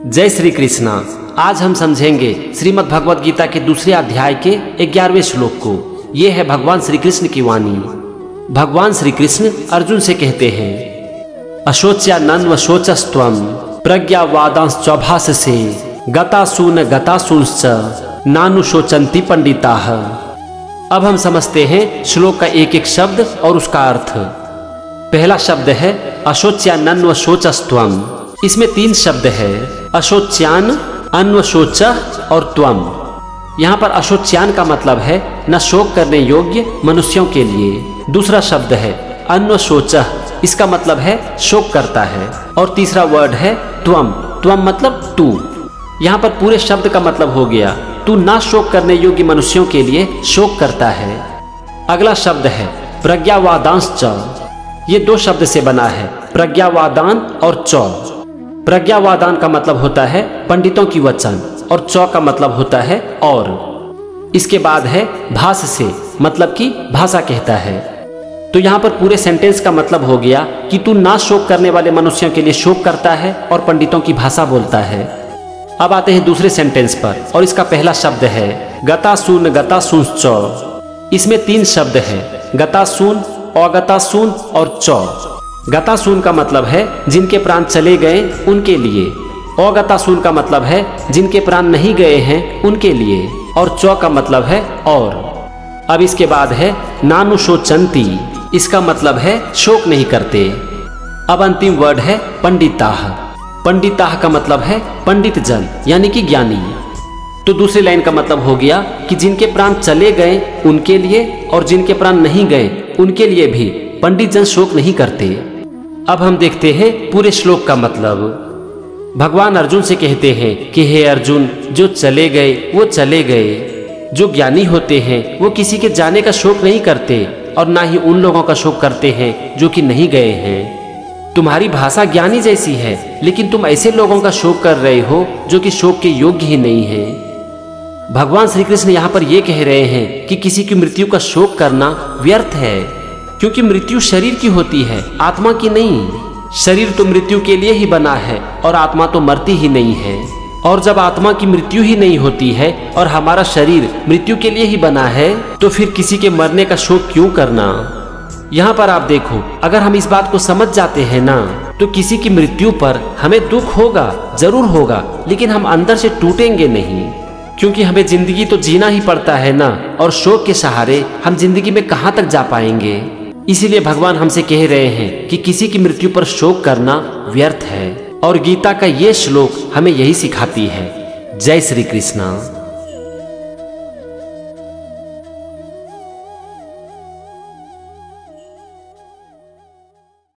जय श्री कृष्णा। आज हम समझेंगे श्रीमद् भगवद गीता के दूसरे अध्याय के 11वें श्लोक को। ये है भगवान श्री कृष्ण की वाणी। भगवान श्री कृष्ण अर्जुन से कहते हैं, अशोच्यानन्व शोचस्त्वम प्रज्ञावादांश्चौभास से गतासून गतासूंश्च नानुशोचन्ति पंडिताः। अब हम समझते हैं श्लोक का एक एक शब्द और उसका अर्थ। पहला शब्द है अशोच्यानन्व शोचस्त्वम। इसमें 3 शब्द है, अशोच्यान, अन्वशोच और त्वम। यहाँ पर अशोच्यान का मतलब है न शोक करने योग्य मनुष्यों के लिए। दूसरा शब्द है अन्वशोच, इसका मतलब है शोक करता है। और तीसरा वर्ड है त्वम। त्वम मतलब तू। यहाँ पर पूरे शब्द का मतलब हो गया तू ना शोक करने योग्य मनुष्यों के लिए शोक करता है। अगला शब्द है प्रज्ञावादांश्च। ये 2 शब्द से बना है, प्रज्ञावादान और चौ। प्रज्ञावादान का मतलब होता है पंडितों की वचन और चौ का मतलब होता है और। इसके बाद है भास से, मतलब कि भाषा कहता है। तो यहाँ पर पूरे सेंटेंस का मतलब हो गया कि तू ना शोक करने वाले मनुष्यों के लिए शोक करता है और पंडितों की भाषा बोलता है। अब आते हैं दूसरे सेंटेंस पर और इसका पहला शब्द है गतासून गतासूंश्च। इसमें 3 शब्द है, गतासून, अगतासून और चौ। गतासून का मतलब है जिनके प्राण चले गए उनके लिए। अगतासून का मतलब है जिनके प्राण नहीं गए हैं उनके लिए। और चौ का मतलब है और। अब इसके बाद है नानुशोचन्ति। इसका मतलब है शोक नहीं करते। अब अंतिम वर्ड है पंडिताः। पंडिताः का मतलब है पंडित जन, यानी कि ज्ञानी। तो दूसरी लाइन का मतलब हो गया कि जिनके प्राण चले गए उनके लिए और जिनके प्राण नहीं गए उनके लिए भी पंडित जन शोक नहीं करते। अब हम देखते हैं पूरे श्लोक का मतलब। भगवान अर्जुन से कहते हैं कि हे अर्जुन, जो चले गए वो चले गए। जो ज्ञानी होते हैं वो किसी के जाने का शोक नहीं करते और ना ही उन लोगों का शोक करते हैं जो कि नहीं गए हैं। तुम्हारी भाषा ज्ञानी जैसी है, लेकिन तुम ऐसे लोगों का शोक कर रहे हो जो कि शोक के योग्य ही नहीं है। भगवान श्री कृष्ण यहाँ पर ये कह रहे हैं कि किसी की मृत्यु का शोक करना व्यर्थ है, क्योंकि मृत्यु शरीर की होती है, आत्मा की नहीं। शरीर तो मृत्यु के लिए ही बना है और आत्मा तो मरती ही नहीं है। और जब आत्मा की मृत्यु ही नहीं होती है और हमारा शरीर मृत्यु के लिए ही बना है, तो फिर किसी के मरने का शोक क्यों करना। यहाँ पर आप देखो, अगर हम इस बात को समझ जाते हैं ना, तो किसी की मृत्यु पर हमें दुख होगा, जरूर होगा, लेकिन हम अंदर से टूटेंगे नहीं, क्योंकि हमें जिंदगी तो जीना ही पड़ता है ना। और शोक के सहारे हम जिंदगी में कहाँ तक जा पाएंगे। इसीलिए भगवान हमसे कह रहे हैं कि किसी की मृत्यु पर शोक करना व्यर्थ है। और गीता का ये श्लोक हमें यही सिखाती है। जय श्री कृष्ण।